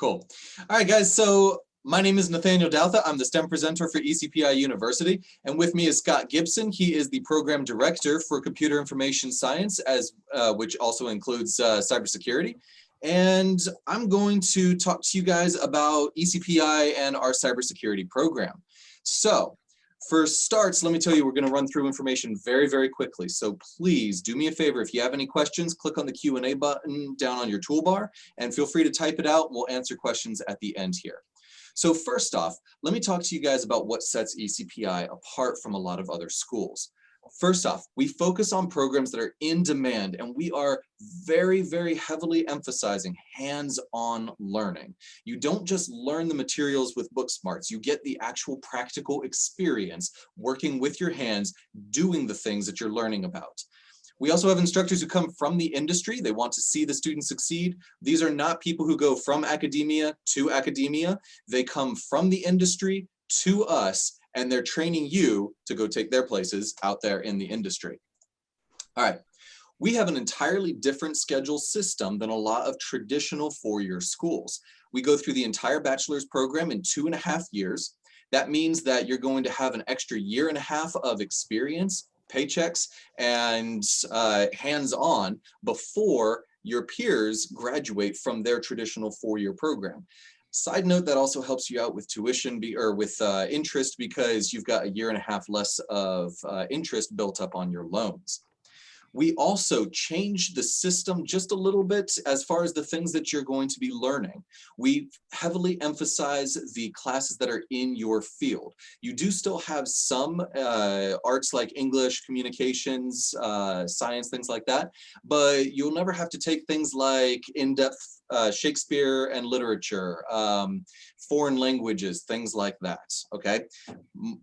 Cool. All right, guys. So my name is Nathaniel Doutha. I'm the STEM presenter for ECPI University. And with me is Scott Gibson. He is the program director for computer information science, which also includes cybersecurity. And I'm going to talk to you guys about ECPI and our cybersecurity program. So for starts, let me tell you, we're going to run through information very, very quickly. So please do me a favor. If you have any questions, click on the Q&A button down on your toolbar and feel free to type it out. We'll answer questions at the end here. So first off, let me talk to you guys about what sets ECPI apart from a lot of other schools. First off, we focus on programs that are in demand, and we are very, very heavily emphasizing hands-on learning. You don't just learn the materials with book smarts, you get the actual practical experience working with your hands, doing the things that you're learning about. We also have instructors who come from the industry. They want to see the students succeed. These are not people who go from academia to academia. They come from the industry to us, and they're training you to go take their places out there in the industry. All right, we have an entirely different schedule system than a lot of traditional four-year schools. We go through the entire bachelor's program in 2.5 years. That means that you're going to have an extra 1.5 years of experience, paychecks, and hands-on before your peers graduate from their traditional four-year program. Side note, that also helps you out with tuition with interest, because you've got 1.5 years less of interest built up on your loans. We also changed the system just a little bit as far as the things that you're going to be learning. We heavily emphasize the classes that are in your field. You do still have some arts like English, communications, science, things like that, but you'll never have to take things like in-depth Shakespeare and literature, foreign languages, things like that, okay?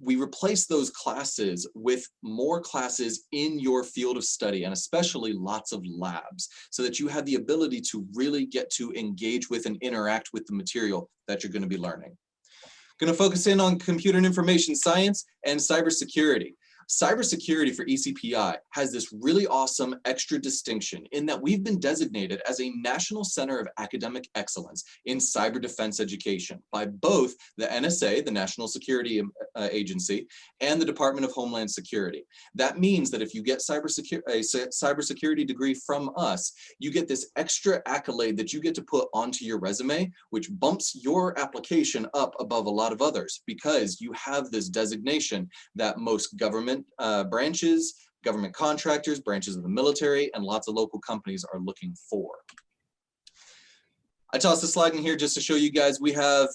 We replace those classes with more classes in your field of study, and especially lots of labs, so that you have the ability to really get to engage with and interact with the material that you're going to be learning. Going to focus in on computer and information science and cybersecurity. Cybersecurity for ECPI has this really awesome extra distinction in that we've been designated as a National Center of Academic Excellence in Cyber Defense Education by both the NSA, the National Security Agency, and the Department of Homeland Security. That means that if you get a cybersecurity degree from us, you get this extra accolade that you get to put onto your resume, which bumps your application up above a lot of others, because you have this designation that most government branches, government contractors, branches of the military, and lots of local companies are looking for. I tossed a slide in here just to show you guys. We have,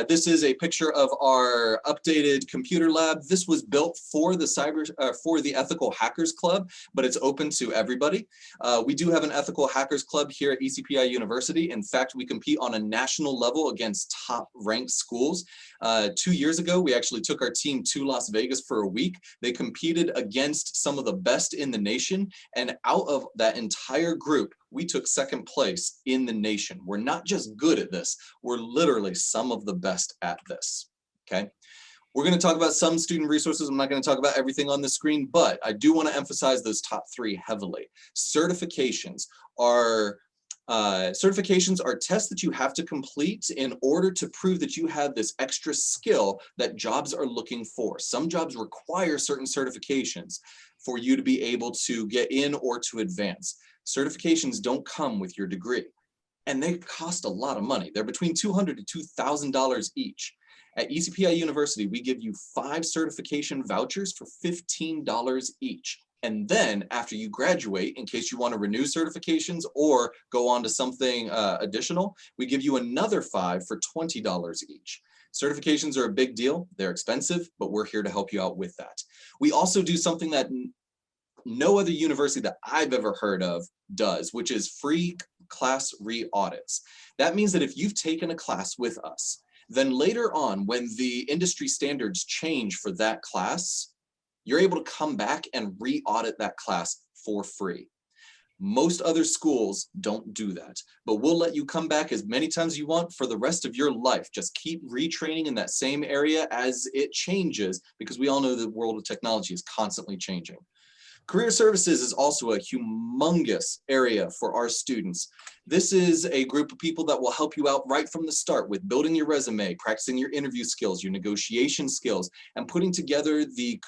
this is a picture of our updated computer lab. This was built for the Ethical Hackers Club, but it's open to everybody. We do have an Ethical Hackers Club here at ECPI University. In fact, we compete on a national level against top-ranked schools. 2 years ago, we actually took our team to Las Vegas for a week. They competed against some of the best in the nation, and out of that entire group, we took second place in the nation. We're not just good at this, we're literally some of the best at this, okay? We're gonna talk about some student resources. I'm not gonna talk about everything on the screen, but I do wanna emphasize those top 3 heavily. Certifications are tests that you have to complete in order to prove that you have this extra skill that jobs are looking for. Some jobs require certain certifications for you to be able to get in or to advance. Certifications don't come with your degree, and they cost a lot of money. They're between $200 to $2,000 each. At ECPI University, we give you 5 certification vouchers for $15 each. And then after you graduate, in case you want to renew certifications or go on to something additional, we give you another 5 for $20 each. Certifications are a big deal. They're expensive, but we're here to help you out with that. We also do something that no other university that I've ever heard of does, which is free class re-audits. That means that if you've taken a class with us, then later on when the industry standards change for that class, you're able to come back and re-audit that class for free. Most other schools don't do that, but we'll let you come back as many times as you want for the rest of your life. Just keep retraining in that same area as it changes, because we all know the world of technology is constantly changing. Career services is also a humongous area for our students. This is a group of people that will help you out right from the start with building your resume, practicing your interview skills, your negotiation skills, and putting together the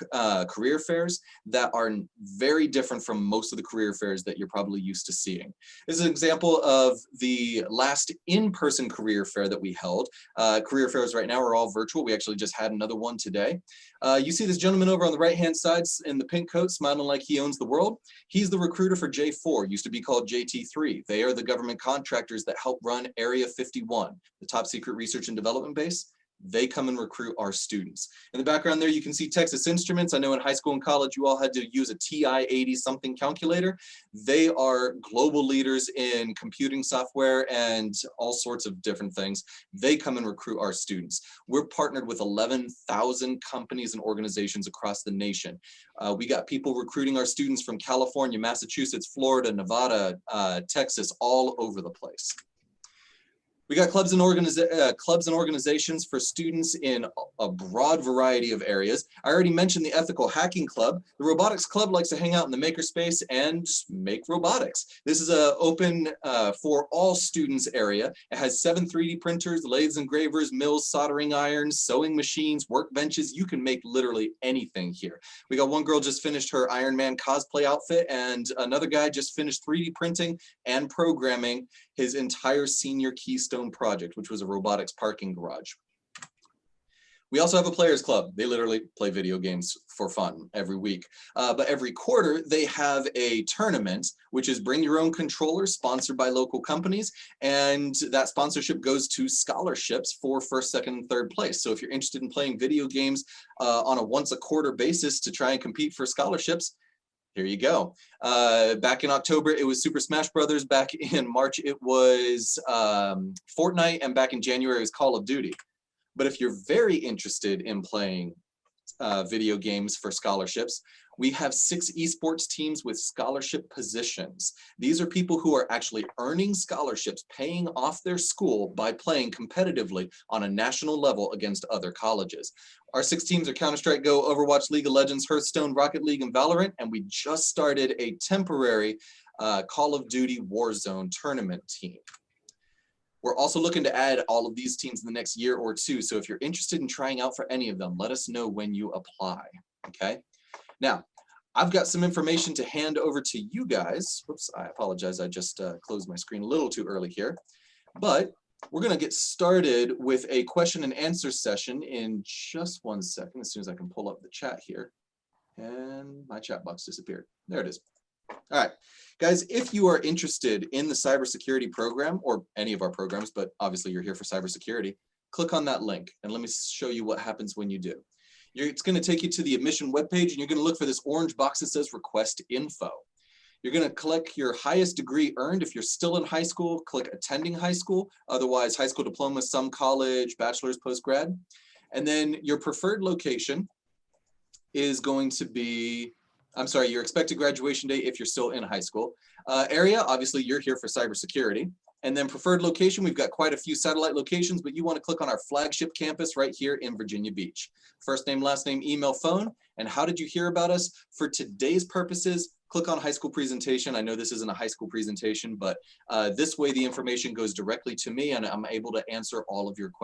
career fairs that are very different from most of the career fairs that you're probably used to seeing. This is an example of the last in-person career fair that we held. Career fairs right now are all virtual. We actually just had another one today. You see this gentleman over on the right-hand side in the pink coat smiling like he owns the world. He's the recruiter for J4, used to be called JT3. They are the government contractors that help run Area 51, the top secret research and development base. They come and recruit our students. In the background there, you can see Texas Instruments. I know in high school and college, you all had to use a TI-80 something calculator. They are global leaders in computing software and all sorts of different things. They come and recruit our students. We're partnered with 11,000 companies and organizations across the nation. We got people recruiting our students from California, Massachusetts, Florida, Nevada, Texas, all over the place. We got clubs and organizations for students in a broad variety of areas. I already mentioned the Ethical Hacking Club. The Robotics Club likes to hang out in the makerspace and make robotics. This is a open for all students area. It has 7 3D printers, lathes, engravers, mills, soldering irons, sewing machines, workbenches. You can make literally anything here. We got one girl just finished her Iron Man cosplay outfit, and another guy just finished 3D printing and programming his entire senior Keystone project, which was a robotics parking garage. We also have a players club. They literally play video games for fun every week. But every quarter, they have a tournament, which is bring your own controller, sponsored by local companies. And that sponsorship goes to scholarships for first, second, and third place. So if you're interested in playing video games on a once a quarter basis to try and compete for scholarships, here you go. Back in October, it was Super Smash Brothers. Back in March, it was Fortnite. And back in January, it was Call of Duty. But if you're very interested in playing video games for scholarships, we have 6 esports teams with scholarship positions. These are people who are actually earning scholarships, paying off their school by playing competitively on a national level against other colleges. Our 6 teams are Counter-Strike Go, Overwatch, League of Legends, Hearthstone, Rocket League, and Valorant, and we just started a temporary Call of Duty Warzone tournament team. We're also looking to add all of these teams in the next year or 2, so if you're interested in trying out for any of them, let us know when you apply, okay? Now, I've got some information to hand over to you guys. Whoops, I apologize, I just closed my screen a little too early here. But we're gonna get started with a question and answer session in just 1 second, as soon as I can pull up the chat here. And my chat box disappeared. There it is. All right, guys, if you are interested in the cybersecurity program or any of our programs, but obviously you're here for cybersecurity, click on that link and let me show you what happens when you do. It's going to take you to the admission webpage and you're going to look for this orange box that says request info. You're going to click your highest degree earned. If you're still in high school, click attending high school, otherwise high school diploma, some college, bachelor's, post-grad. And then your preferred location is going to be, your expected graduation date if you're still in high school. Area, obviously you're here for cybersecurity. And then preferred location, we've got quite a few satellite locations, but you want to click on our flagship campus right here in Virginia Beach. First name, last name, email, phone, and how did you hear about us? For today's purposes, click on high school presentation. I know this isn't a high school presentation, but this way the information goes directly to me and I'm able to answer all of your questions.